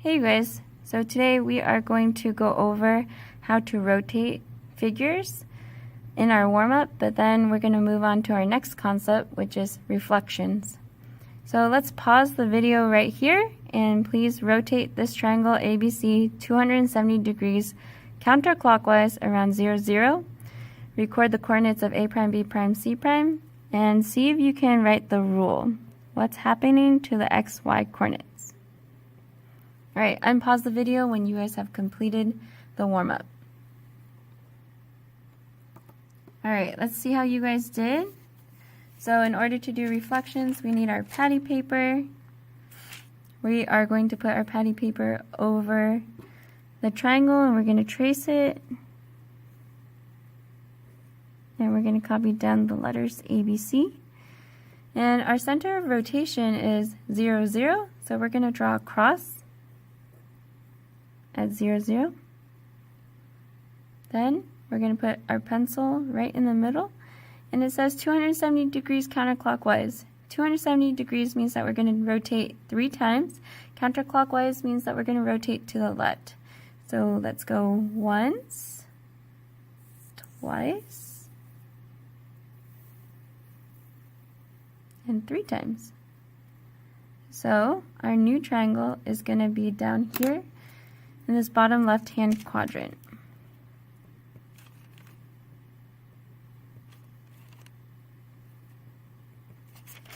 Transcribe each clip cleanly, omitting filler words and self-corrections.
Hey guys, so today we are going to go over how to rotate figures in our warm-up, but then we're going to move on to our next concept, which is reflections. So let's pause the video right here and please rotate this triangle ABC 270 degrees counterclockwise around 0, 0. Record the coordinates of A prime, B prime, C prime, and see if you can write the rule. What's happening to the X, Y coordinates? Alright, unpause the video when you guys have completed the warm-up. Alright, let's see how you guys did. So in order to do reflections, we need our patty paper. We are going to put our patty paper over the triangle and we're going to trace it. And we're going to copy down the letters ABC. And our center of rotation is 0, 0. So we're going to draw a cross at 0, 0. Then we're going to put our pencil right in the middle. And it says 270 degrees counterclockwise. 270 degrees means that we're going to rotate 3 times. Counterclockwise means that we're going to rotate to the left. So let's go once, twice, and 3 times. So our new triangle is going to be down here in this bottom left-hand quadrant.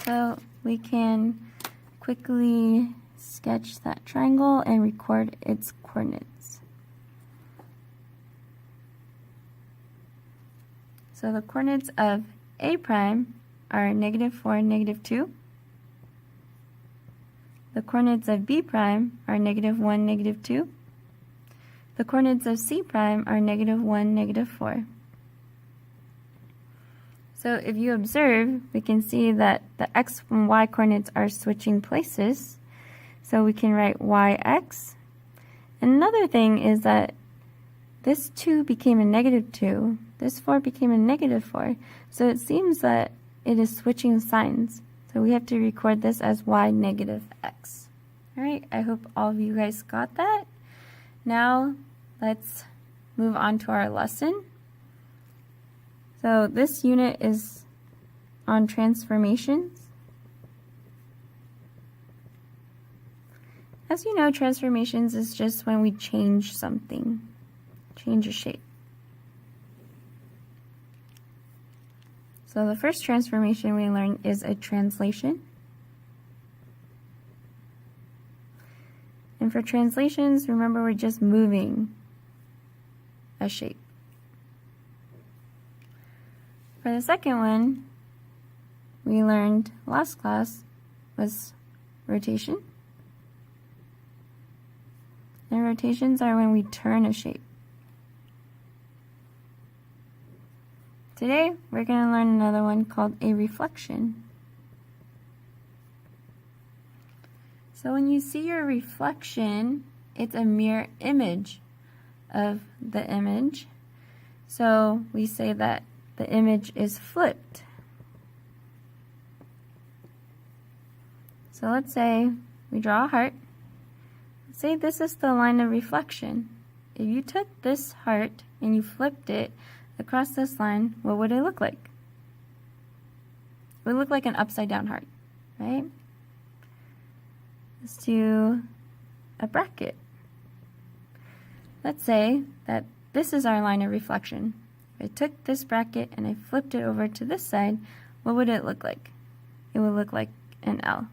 So we can quickly sketch that triangle and record its coordinates. So the coordinates of A prime are -4, -2. The coordinates of B prime are -1, -2. The coordinates of C prime are -1, -4. So if you observe, we can see that the X and Y coordinates are switching places. So we can write YX. And another thing is that this 2 became a -2. This 4 became a -4. So it seems that it is switching signs. So we have to record this as Y -X. Alright, I hope all of you guys got that. Now let's move on to our lesson. So this unit is on transformations. As you know, transformations is just when we change something, change a shape. So the first transformation we learned is a translation. And for translations, remember we're just moving a shape. For the second one, we learned last class was rotation. And rotations are when we turn a shape. Today, we're going to learn another one called a reflection. So when you see your reflection, it's a mirror image of the image. So we say that the image is flipped. So let's say we draw a heart. Let's say this is the line of reflection. If you took this heart and you flipped it across this line, what would it look like? It would look like an upside down heart, right? Let's do a bracket. Let's say that this is our line of reflection. If I took this bracket and I flipped it over to this side, what would it look like? It would look like an L.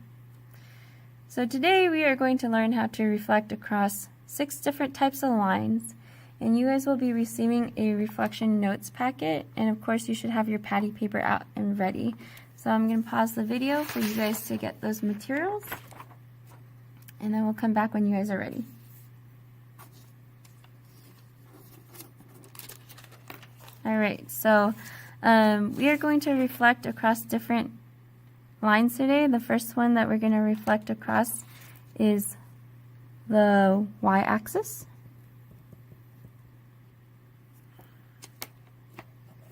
So today we are going to learn how to reflect across 6 different types of lines, and you guys will be receiving a reflection notes packet, and of course you should have your patty paper out and ready. So I'm going to pause the video for you guys to get those materials, and then we'll come back when you guys are ready. Alright, so we are going to reflect across different lines today. The first one that we're going to reflect across is the y-axis.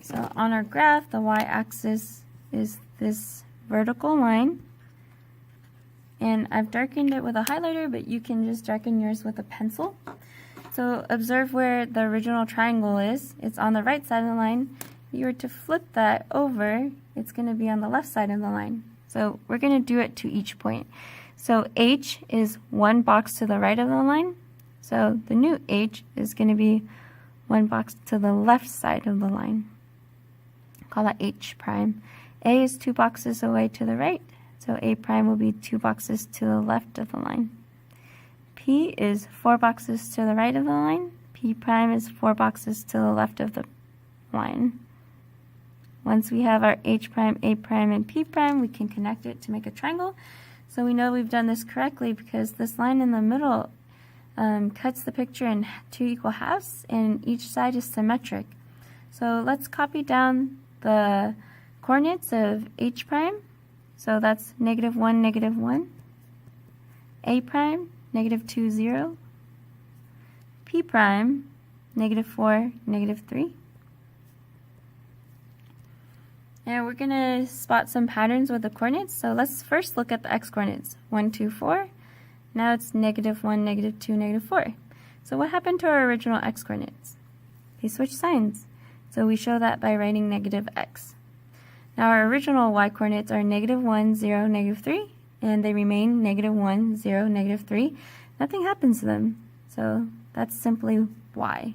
So on our graph, the y-axis is this vertical line. And I've darkened it with a highlighter, but you can just darken yours with a pencil. So observe where the original triangle is. It's on the right side of the line. If you were to flip that over, it's going to be on the left side of the line. So we're going to do it to each point. So H is one box to the right of the line. So the new H is going to be one box to the left side of the line. Call that H prime. A is 2 boxes away to the right. So A prime will be 2 boxes to the left of the line. P is 4 boxes to the right of the line. P prime is 4 boxes to the left of the line. Once we have our H prime, A prime, and P prime, we can connect it to make a triangle. So we know we've done this correctly because this line in the middle cuts the picture in 2 equal halves, and each side is symmetric. So let's copy down the coordinates of H prime. So that's -1, -1. A prime, -2, 0. P prime, -4, -3. And we're going to spot some patterns with the coordinates. So let's first look at the x-coordinates. 1, 2, 4. Now it's -1, -2, -4. So what happened to our original x-coordinates? They switched signs. So we show that by writing -x. Now our original y-coordinates are -1, 0, -3, and they remain -1, 0, -3. Nothing happens to them. So that's simply y.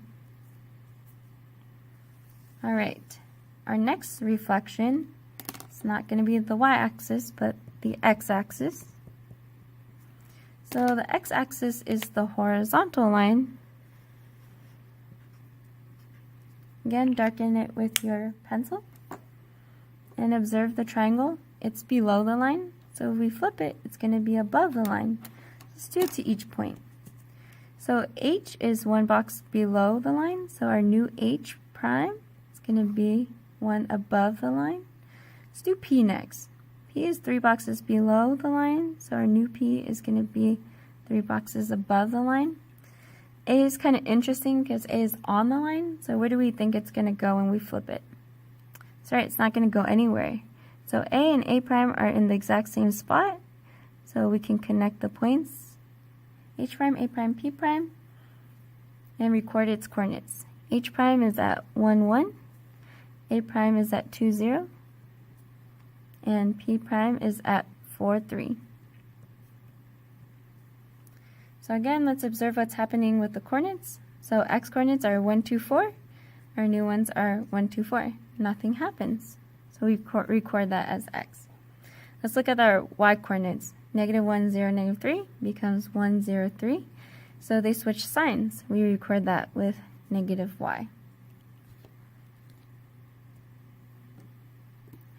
All right. Our next reflection is not going to be the y-axis, but the x-axis. So the x-axis is the horizontal line. Again, darken it with your pencil. And observe the triangle. It's below the line. So if we flip it, it's going to be above the line. Let's do it to each point. So H is 1 box below the line. So our new H prime is going to be 1 above the line. Let's do P next. P is 3 boxes below the line. So our new P is going to be 3 boxes above the line. A is kind of interesting because A is on the line. So where do we think it's going to go when we flip it? That's right, it's not going to go anywhere. So A and A prime are in the exact same spot. So we can connect the points, H prime, A prime, P prime, and record its coordinates. H prime is at 1, 1. A prime is at 2, 0. And P prime is at 4, 3. So again, let's observe what's happening with the coordinates. So x coordinates are 1, 2, 4. Our new ones are 1, 2, 4. Nothing happens. So we record that as x. Let's look at our y coordinates. -1, 0, -3 becomes 1, 0, 3. So they switch signs. We record that with -y.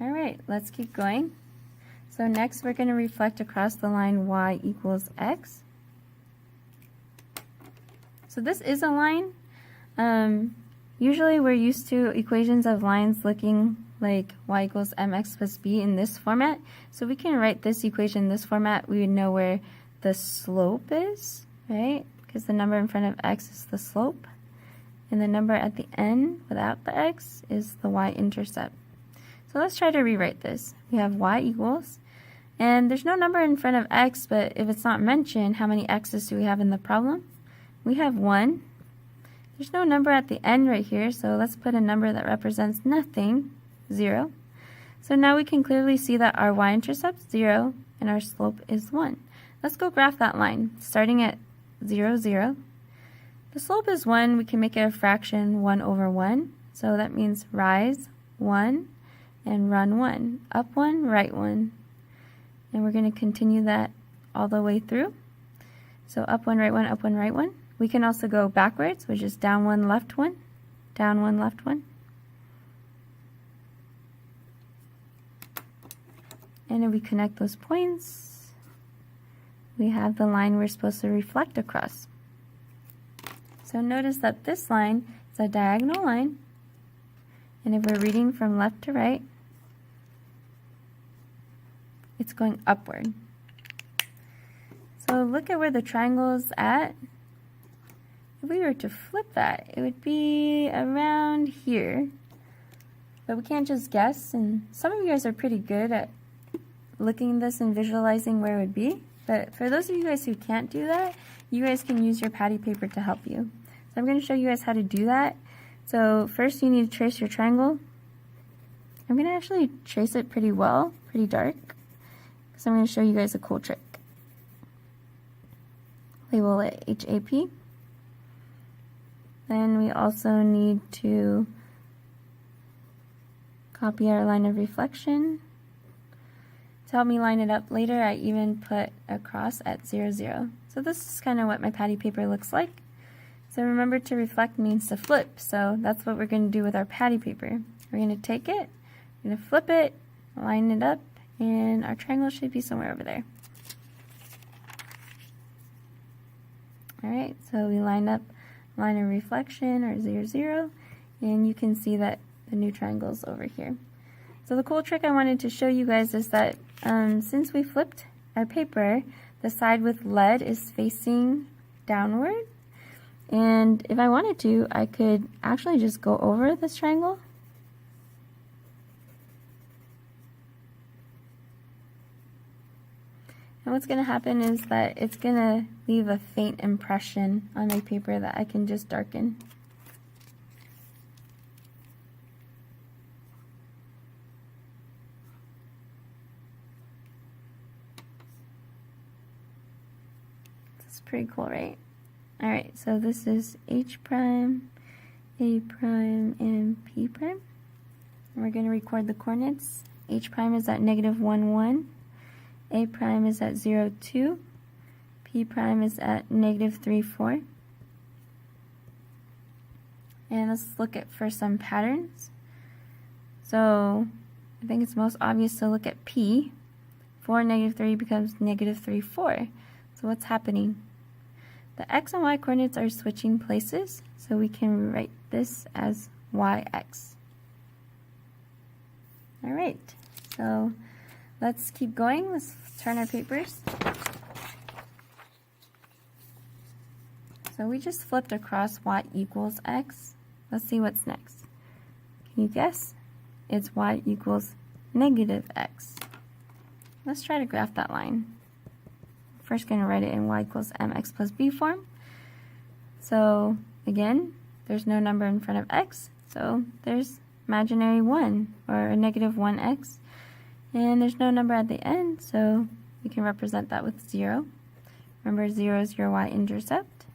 All right, let's keep going. So next we're going to reflect across the line y equals x. So this is a line. Usually we're used to equations of lines looking like y equals mx plus b in this format. So we can write this equation in this format. We would know where the slope is, right? Because the number in front of x is the slope. And the number at the end without the x is the y-intercept. So let's try to rewrite this. We have y equals, and there's no number in front of x, but if it's not mentioned, how many x's do we have in the problem? We have 1. There's no number at the end right here, so let's put a number that represents nothing, 0. So now we can clearly see that our y-intercept is 0 and our slope is 1. Let's go graph that line, starting at 0, 0. The slope is 1, we can make it a fraction 1 over 1. So that means rise 1 and run 1. Up 1, right 1. And we're going to continue that all the way through. So up 1, right 1, up 1, right 1. We can also go backwards, which is down 1, left 1, down 1, left 1. And if we connect those points, we have the line we're supposed to reflect across. So notice that this line is a diagonal line, and if we're reading from left to right, it's going upward. So look at where the triangle is at. If we were to flip that, it would be around here. But we can't just guess, and some of you guys are pretty good at looking at this and visualizing where it would be. But for those of you guys who can't do that, you guys can use your patty paper to help you. So I'm going to show you guys how to do that. So first you need to trace your triangle. I'm going to actually trace it pretty well, pretty dark, because I'm going to show you guys a cool trick. Label it HAP. Then we also need to copy our line of reflection. To help me line it up later, I even put a cross at 0, 0. So this is kind of what my patty paper looks like. So remember, to reflect means to flip. So that's what we're going to do with our patty paper. We're going to take it, we're going to flip it, line it up, and our triangle should be somewhere over there. Alright, so we lined up line of reflection, or 0, 0, and you can see that the new triangle is over here. So the cool trick I wanted to show you guys is that since we flipped our paper, the side with lead is facing downward. And if I wanted to, I could actually just go over this triangle. And what's going to happen is that it's going to leave a faint impression on my paper that I can just darken. It's pretty cool, right? Alright, so this is H prime, A prime, and P prime. And we're going to record the coordinates. H prime is at -1, 1. A prime is at 0, 2. P prime is at -3, 4. And let's look at for some patterns. So I think it's most obvious to look at P. 4 -3 becomes -3, 4. So what's happening? The x and y coordinates are switching places, so we can write this as yx. Alright, so let's keep going. Let's turn our papers. So we just flipped across y equals x. Let's see what's next. Can you guess? It's y equals -x. Let's try to graph that line. First going to write it in y equals mx plus b form. So again, there's no number in front of x, so there's imaginary 1, or a -1x. And there's no number at the end, so we can represent that with 0. Remember, 0 is your y-intercept.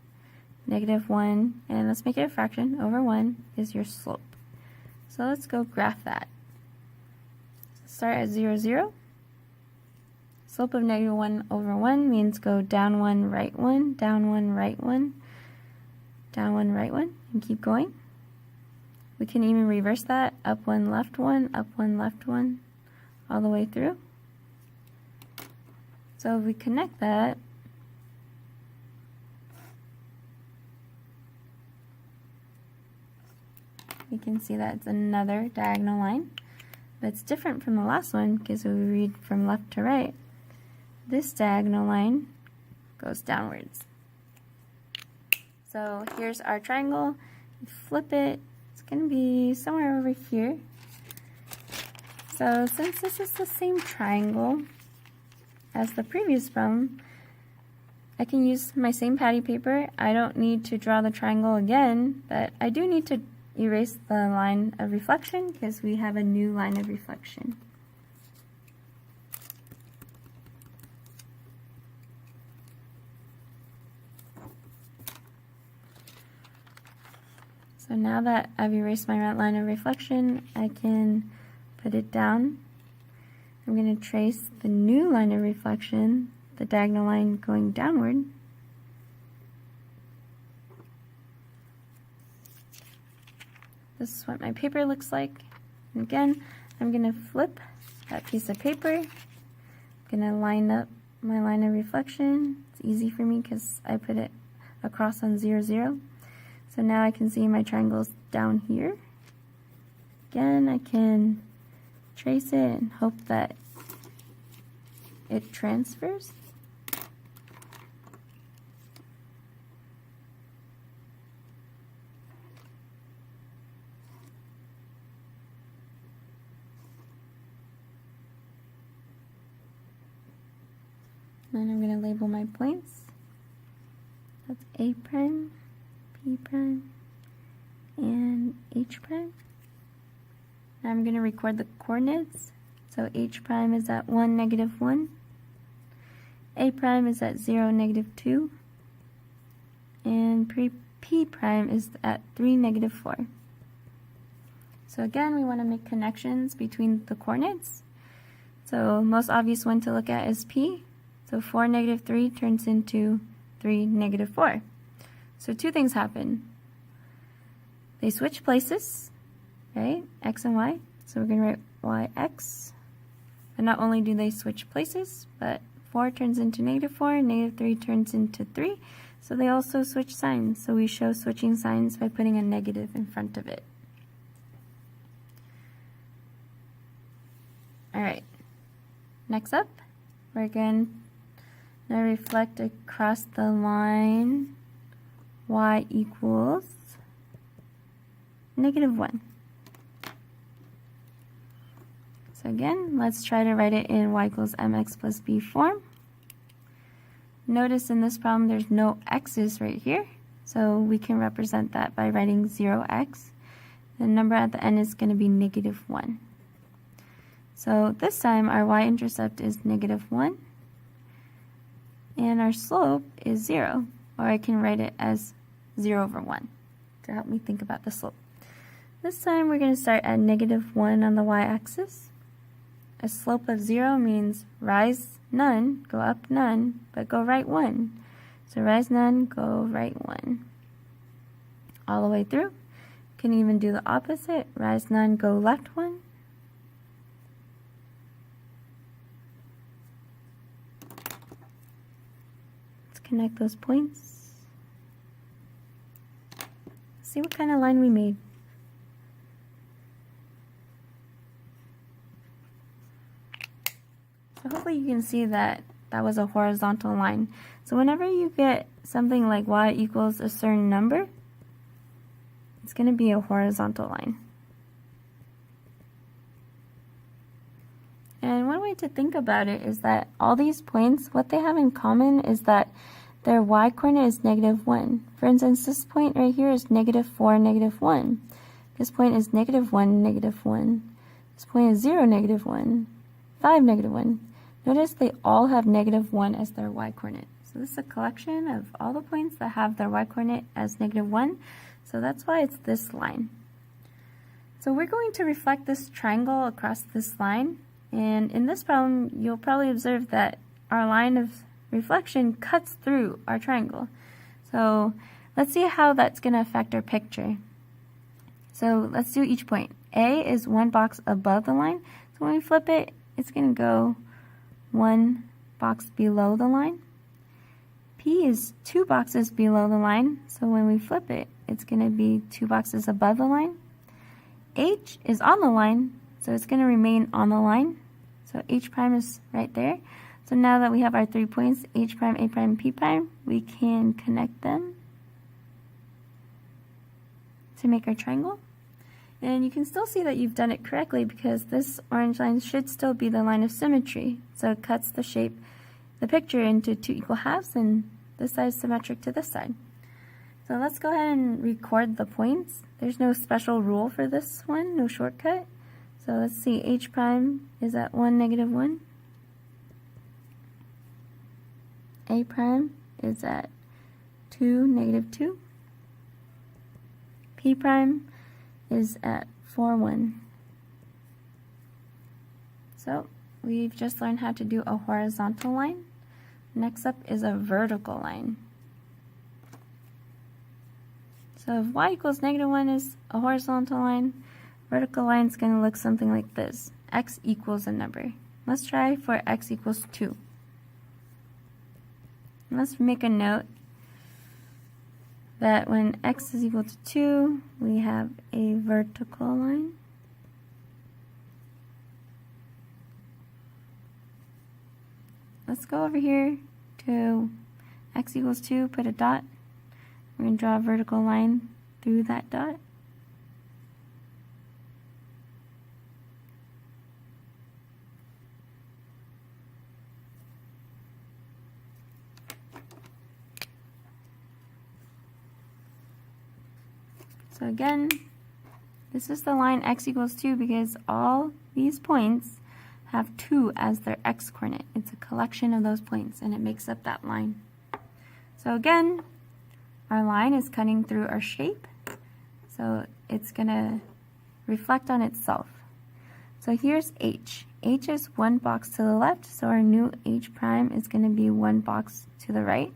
-1, and let's make it a fraction, over 1 is your slope. So let's go graph that. Start at 0, 0. Slope of -1 over 1 means go down 1, right 1, down 1, right 1, down 1, right 1, and keep going. We can even reverse that, up 1, left 1, up 1, left 1, all the way through. So if we connect that, we can see that it's another diagonal line, but it's different from the last one because we read from left to right. This diagonal line goes downwards. So here's our triangle. Flip it. It's going to be somewhere over here. So since this is the same triangle as the previous problem, I can use my same patty paper. I don't need to draw the triangle again, but I do need to erase the line of reflection because we have a new line of reflection. So now that I've erased my line of reflection, I can put it down. I'm going to trace the new line of reflection, the diagonal line going downward. This is what my paper looks like. And again, I'm going to flip that piece of paper. I'm going to line up my line of reflection. It's easy for me because I put it across on 0, 0. So now I can see my triangles down here. Again, I can trace it and hope that it transfers. And I'm going to label my points. That's A prime, P prime, and H prime. Now I'm going to record the coordinates. So H prime is at 1, negative 1. A prime is at 0, negative 2. And P prime is at 3, negative 4. So again, we want to make connections between the coordinates. So most obvious one to look at is P. So 4, negative 3 turns into 3, negative 4. So two things happen. They switch places, right? X and Y. So we're going to write YX. And not only do they switch places, but 4 turns into negative 4, negative 3 turns into 3. So they also switch signs. So we show switching signs by putting a negative in front of it. Alright, next up, we're going to reflect across the line y equals negative 1. So again, let's try to write it in y equals mx plus b form. Notice in this problem there's no x's right here, so we can represent that by writing 0x. The number at the end is going to be negative 1. So this time our y-intercept is negative 1, and our slope is 0, or I can write it as 0 over 1 to help me think about the slope. This time we're going to start at negative 1 on the y-axis. A slope of 0 means rise none, go up none, but go right 1. So rise none, go right 1. All the way through. You can even do the opposite, rise none, go left 1. Connect those points. See what kind of line we made. So hopefully you can see that that was a horizontal line. So whenever you get something like y equals a certain number, it's going to be a horizontal line. And one way to think about it is that all these points, what they have in common is that their y-coordinate is negative 1. For instance, this point right here is negative 4, negative 1. This point is negative 1, negative 1. This point is 0, negative 1. 5, negative 1. Notice they all have negative 1 as their y-coordinate. So this is a collection of all the points that have their y-coordinate as negative 1. So that's why it's this line. So we're going to reflect this triangle across this line. And in this problem, you'll probably observe that our line of reflection cuts through our triangle. So let's see how that's going to affect our picture. So let's do each point. A is one box above the line. So when we flip it, it's going to go one box below the line. P is 2 boxes below the line. So when we flip it, it's going to be 2 boxes above the line. H is on the line, so it's going to remain on the line. So H prime is right there. So now that we have our 3 points, H prime, A prime, P prime, we can connect them to make our triangle. And you can still see that you've done it correctly because this orange line should still be the line of symmetry. So it cuts the shape, the picture into 2 equal halves, and this side is symmetric to this side. So let's go ahead and record the points. There's no special rule for this one, no shortcut. So let's see, H prime is at 1, negative 1. A prime is at 2, negative 2. P prime is at 4, 1. So we've just learned how to do a horizontal line. Next up is a vertical line. So if y equals negative 1 is a horizontal line, vertical line is going to look something like this. X equals a number. Let's try for x equals 2. Let's make a note that when x is equal to 2, we have a vertical line. Let's go over here to x equals 2, put a dot. We're going to draw a vertical line through that dot. So again, this is the line x equals 2 because all these points have 2 as their x-coordinate. It's a collection of those points, and it makes up that line. So again, our line is cutting through our shape, so it's going to reflect on itself. So here's h. H is one box to the left, so our new h prime is going to be one box to the right.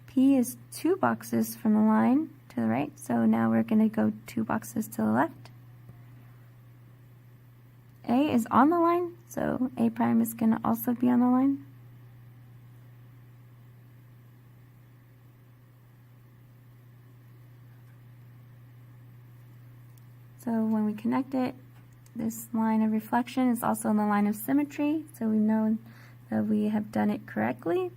P is 2 boxes from the line to the right, so now we're going to go 2 boxes to the left. A is on the line, so A prime is going to also be on the line. So when we connect it, this line of reflection is also in the line of symmetry, so we know that we have done it correctly.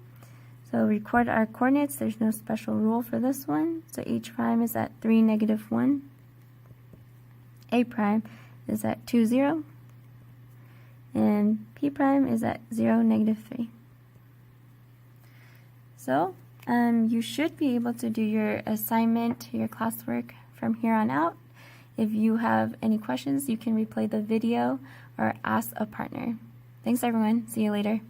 So record our coordinates. There's no special rule for this one. So h prime is at 3, -1. A prime is at 2, 0. And P prime is at 0, -3. So you should be able to do your assignment, your classwork from here on out. If you have any questions, you can replay the video or ask a partner. Thanks everyone. See you later.